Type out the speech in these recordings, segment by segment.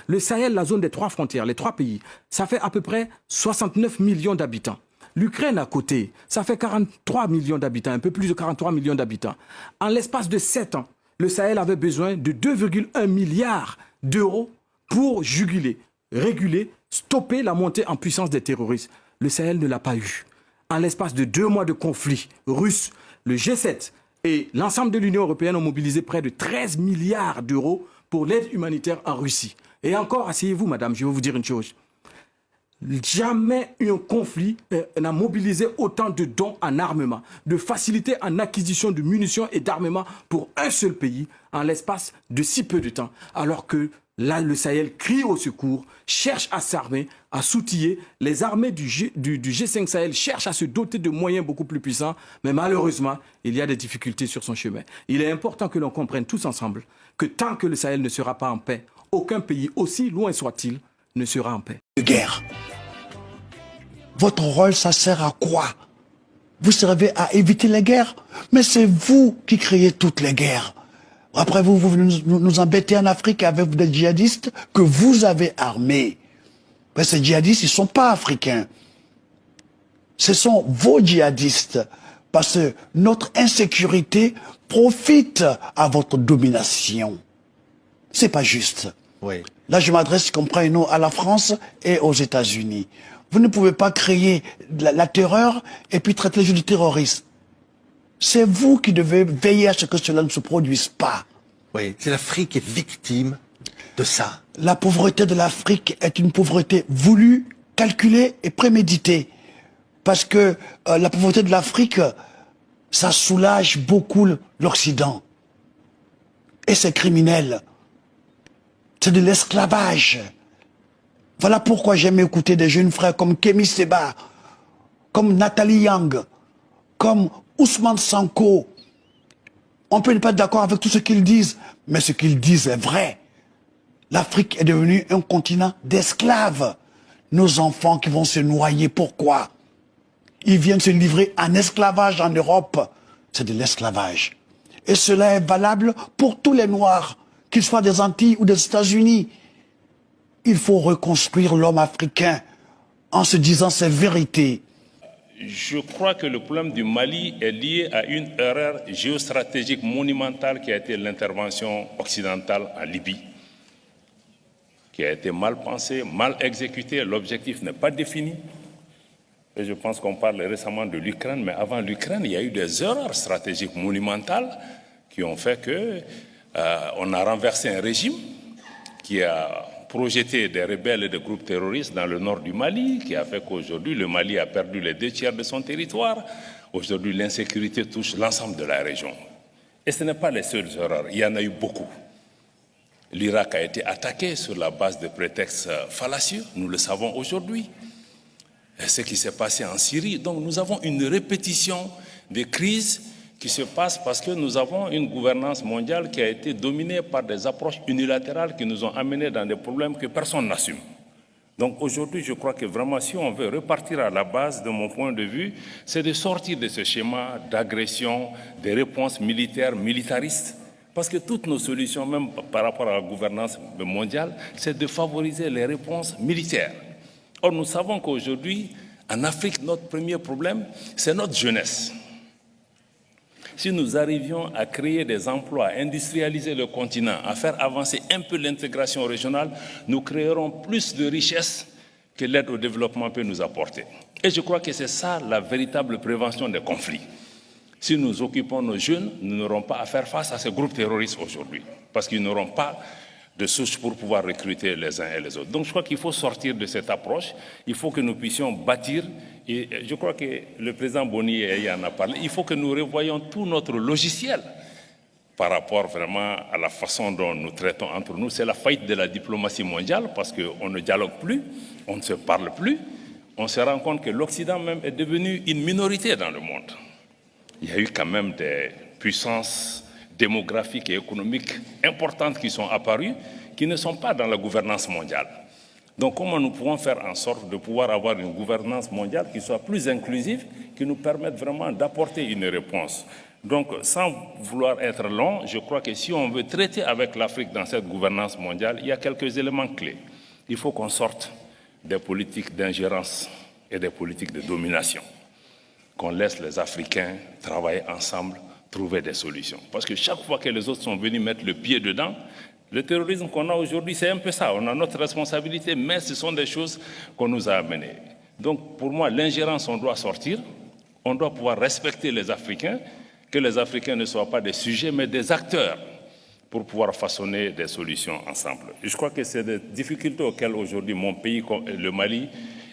Le Sahel, la zone des 3 frontières, les 3 pays, ça fait à peu près 69 millions d'habitants. L'Ukraine à côté, ça fait 43 millions d'habitants, un peu plus de 43 millions d'habitants. En l'espace de 7 ans, le Sahel avait besoin de 2,1 milliards d'euros pour juguler, réguler, stopper la montée en puissance des terroristes. Le Sahel ne l'a pas eu. En l'espace de 2 mois de conflit russe, le G7 et l'ensemble de l'Union européenne ont mobilisé près de 13 milliards d'euros pour l'aide humanitaire en Russie. Et encore, asseyez-vous, madame, je vais vous dire une chose. Jamais un conflit n'a mobilisé autant de dons en armement, de facilité en acquisition de munitions et d'armement pour un seul pays en l'espace de si peu de temps. Alors que là, le Sahel crie au secours, cherche à s'armer, à s'outiller. Les armées du G5 Sahel cherchent à se doter de moyens beaucoup plus puissants. Mais malheureusement, il y a des difficultés sur son chemin. Il est important que l'on comprenne tous ensemble que tant que le Sahel ne sera pas en paix, aucun pays, aussi loin soit-il, ne sera en paix. Guerre. Votre rôle, ça sert à quoi? Vous servez à éviter les guerres, mais c'est vous qui créez toutes les guerres. Après, vous nous embêtez en Afrique avec des djihadistes que vous avez armés. Mais ces djihadistes, ils ne sont pas africains. Ce sont vos djihadistes. Parce que notre insécurité profite à votre domination. C'est pas juste. Oui. Là, je m'adresse, comprenez-nous, à la France et aux États-Unis. Vous ne pouvez pas créer la terreur et puis traiter les gens de terroristes. C'est vous qui devez veiller à ce que cela ne se produise pas. Oui, c'est l'Afrique qui est victime de ça. La pauvreté de l'Afrique est une pauvreté voulue, calculée et préméditée. Parce que la pauvreté de l'Afrique, ça soulage beaucoup l'Occident. Et c'est criminel. C'est de l'esclavage. Voilà pourquoi j'aime écouter des jeunes frères comme Kémy Séba, comme Nathalie Yang, comme Ousmane Sanko. On peut ne pas être d'accord avec tout ce qu'ils disent, mais ce qu'ils disent est vrai. L'Afrique est devenue un continent d'esclaves. Nos enfants qui vont se noyer, pourquoi? Ils viennent se livrer en esclavage en Europe. C'est de l'esclavage. Et cela est valable pour tous les Noirs, qu'ils soient des Antilles ou des États-Unis. Il faut reconstruire l'homme africain en se disant ses vérités. Je crois que le problème du Mali est lié à une erreur géostratégique monumentale qui a été l'intervention occidentale en Libye, qui a été mal pensée, mal exécutée. L'objectif n'est pas défini. Et je pense qu'on parle récemment de l'Ukraine, mais avant l'Ukraine, il y a eu des erreurs stratégiques monumentales qui ont fait qu'on a renversé un régime qui a projeté des rebelles et des groupes terroristes dans le nord du Mali, qui a fait qu'aujourd'hui, le Mali a perdu les 2/3 de son territoire. Aujourd'hui, l'insécurité touche l'ensemble de la région. Et ce n'est pas les seules erreurs, il y en a eu beaucoup. L'Irak a été attaqué sur la base de prétextes fallacieux, nous le savons aujourd'hui. Et ce qui s'est passé en Syrie. Donc nous avons une répétition des crises qui se passent parce que nous avons une gouvernance mondiale qui a été dominée par des approches unilatérales qui nous ont amenés dans des problèmes que personne n'assume. Donc aujourd'hui, je crois que vraiment, si on veut repartir à la base, de mon point de vue, c'est de sortir de ce schéma d'agression, des réponses militaires, militaristes. Parce que toutes nos solutions, même par rapport à la gouvernance mondiale, c'est de favoriser les réponses militaires. Or, nous savons qu'aujourd'hui, en Afrique, notre premier problème, c'est notre jeunesse. Si nous arrivions à créer des emplois, à industrialiser le continent, à faire avancer un peu l'intégration régionale, nous créerons plus de richesses que l'aide au développement peut nous apporter. Et je crois que c'est ça la véritable prévention des conflits. Si nous occupons nos jeunes, nous n'aurons pas à faire face à ces groupes terroristes aujourd'hui, parce qu'ils n'auront pas de sources pour pouvoir recruter les uns et les autres. Donc je crois qu'il faut sortir de cette approche, il faut que nous puissions bâtir, et je crois que le président Boni en a parlé, il faut que nous revoyions tout notre logiciel par rapport vraiment à la façon dont nous traitons entre nous. C'est la faillite de la diplomatie mondiale parce qu'on ne dialogue plus, on ne se parle plus, on se rend compte que l'Occident même est devenu une minorité dans le monde. Il y a eu quand même des puissances démographiques et économiques importantes qui sont apparues, qui ne sont pas dans la gouvernance mondiale. Donc comment nous pouvons faire en sorte de pouvoir avoir une gouvernance mondiale qui soit plus inclusive, qui nous permette vraiment d'apporter une réponse Donc, sans vouloir être long, je crois que si on veut traiter avec l'Afrique dans cette gouvernance mondiale, il y a quelques éléments clés. Il faut qu'on sorte des politiques d'ingérence et des politiques de domination, qu'on laisse les Africains travailler ensemble, trouver des solutions. Parce que chaque fois que les autres sont venus mettre le pied dedans, le terrorisme qu'on a aujourd'hui, c'est un peu ça. On a notre responsabilité, mais ce sont des choses qu'on nous a amenées. Donc, pour moi, l'ingérence, on doit sortir. On doit pouvoir respecter les Africains, que les Africains ne soient pas des sujets, mais des acteurs pour pouvoir façonner des solutions ensemble. Et je crois que c'est des difficultés auxquelles aujourd'hui mon pays, le Mali,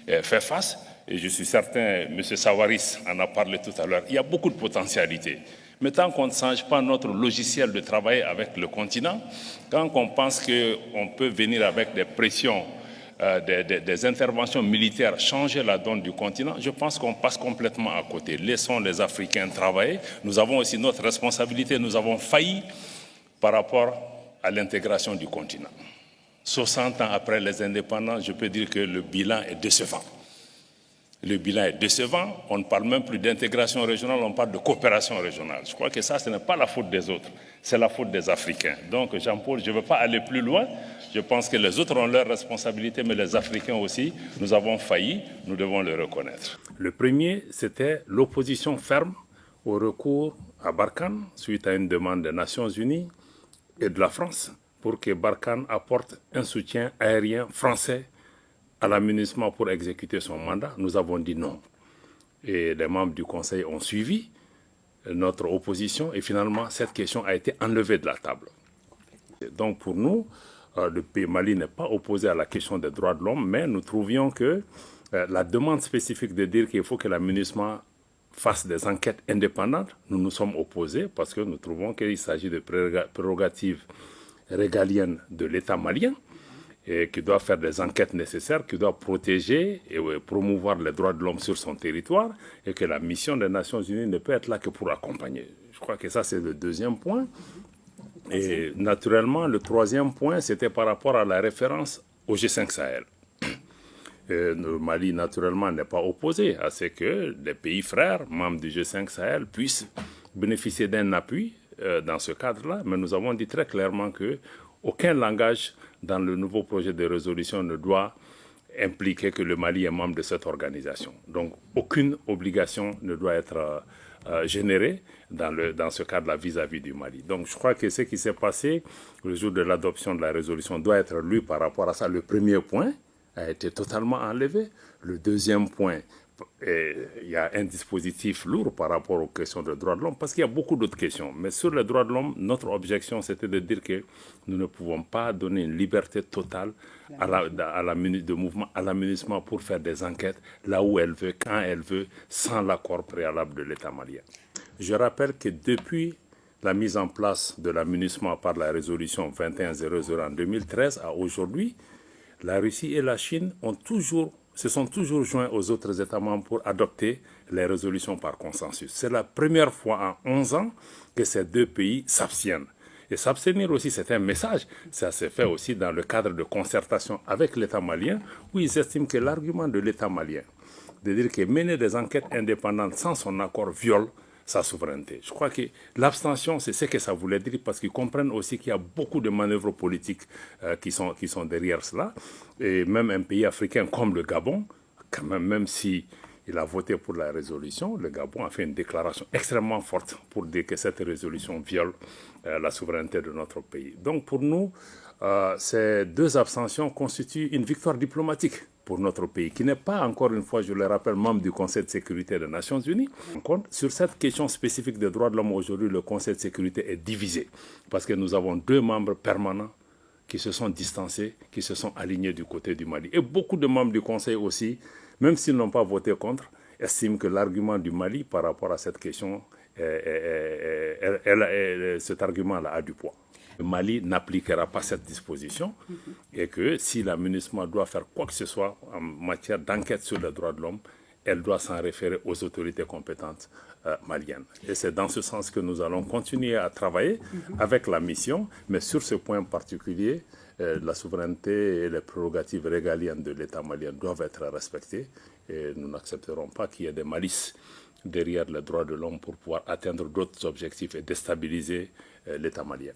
fait face. Et je suis certain, M. Sawaris en a parlé tout à l'heure, il y a beaucoup de potentialités. Mais tant qu'on ne change pas notre logiciel de travail avec le continent, quand on pense qu'on peut venir avec des pressions, des interventions militaires, changer la donne du continent, je pense qu'on passe complètement à côté. Laissons les Africains travailler. Nous avons aussi notre responsabilité. Nous avons failli par rapport à l'intégration du continent. 60 ans après les indépendances, je peux dire que le bilan est décevant. Le bilan est décevant. On ne parle même plus d'intégration régionale, on parle de coopération régionale. Je crois que ça, ce n'est pas la faute des autres, c'est la faute des Africains. Donc, Jean-Paul, je ne veux pas aller plus loin. Je pense que les autres ont leurs responsabilités, mais les Africains aussi, nous avons failli, nous devons le reconnaître. Le premier, c'était l'opposition ferme au recours à Barkhane, suite à une demande des Nations Unies et de la France, pour que Barkhane apporte un soutien aérien français à la MINUSMA pour exécuter son mandat. Nous avons dit non. Et les membres du Conseil ont suivi notre opposition et finalement, cette question a été enlevée de la table. Donc pour nous, le pays Mali n'est pas opposé à la question des droits de l'homme, mais nous trouvions que la demande spécifique de dire qu'il faut que la MINUSMA fasse des enquêtes indépendantes, nous nous sommes opposés parce que nous trouvons qu'il s'agit de prérogatives régaliennes de l'État malien, et qui doit faire des enquêtes nécessaires, qui doit protéger et promouvoir les droits de l'homme sur son territoire, et que la mission des Nations Unies ne peut être là que pour accompagner. Je crois que ça, c'est le deuxième point. Et naturellement, le troisième point, c'était par rapport à la référence au G5 Sahel. Le Mali, naturellement, n'est pas opposé à ce que les pays frères, membres du G5 Sahel, puissent bénéficier d'un appui dans ce cadre-là, mais nous avons dit très clairement que aucun langage dans le nouveau projet de résolution ne doit impliquer que le Mali est membre de cette organisation. Donc, aucune obligation ne doit être générée dans ce cadre-là vis-à-vis du Mali. Donc, je crois que ce qui s'est passé le jour de l'adoption de la résolution doit être lu par rapport à ça. Le premier point a été totalement enlevé. Le deuxième point, il y a un dispositif lourd par rapport aux questions de droits de l'homme, parce qu'il y a beaucoup d'autres questions. Mais sur les droits de l'homme, notre objection, c'était de dire que nous ne pouvons pas donner une liberté totale de mouvement à la MINUSMA pour faire des enquêtes là où elle veut, quand elle veut, sans l'accord préalable de l'État malien. Je rappelle que depuis la mise en place de la MINUSMA par la résolution 2100 en 2013 à aujourd'hui, la Russie et la Chine se sont toujours joints aux autres États membres pour adopter les résolutions par consensus. C'est la première fois en 11 ans que ces deux pays s'abstiennent. Et s'abstenir aussi, c'est un message. Ça s'est fait aussi dans le cadre de concertation avec l'État malien, où ils estiment que l'argument de l'État malien, de dire que mener des enquêtes indépendantes sans son accord viole sa souveraineté. Je crois que l'abstention, c'est ce que ça voulait dire, parce qu'ils comprennent aussi qu'il y a beaucoup de manœuvres politiques qui sont derrière cela. Et même un pays africain comme le Gabon, quand même si il a voté pour la résolution, le Gabon a fait une déclaration extrêmement forte pour dire que cette résolution viole la souveraineté de notre pays. Donc pour nous, ces deux abstentions constituent une victoire diplomatique pour notre pays, qui n'est pas, encore une fois, je le rappelle, membre du Conseil de sécurité des Nations Unies. Sur cette question spécifique des droits de l'homme, aujourd'hui, le Conseil de sécurité est divisé, parce que nous avons deux membres permanents qui se sont distancés, qui se sont alignés du côté du Mali. Et beaucoup de membres du Conseil aussi, même s'ils n'ont pas voté contre, estiment que l'argument du Mali par rapport à cette question, cet argument-là a du poids. Le Mali n'appliquera pas cette disposition et que si la MINUSMA doit faire quoi que ce soit en matière d'enquête sur les droits de l'homme, elle doit s'en référer aux autorités compétentes maliennes. Et c'est dans ce sens que nous allons continuer à travailler avec la mission, mais sur ce point particulier, la souveraineté et les prérogatives régaliennes de l'État malien doivent être respectées et nous n'accepterons pas qu'il y ait des malices derrière les droits de l'homme pour pouvoir atteindre d'autres objectifs et déstabiliser l'État malien.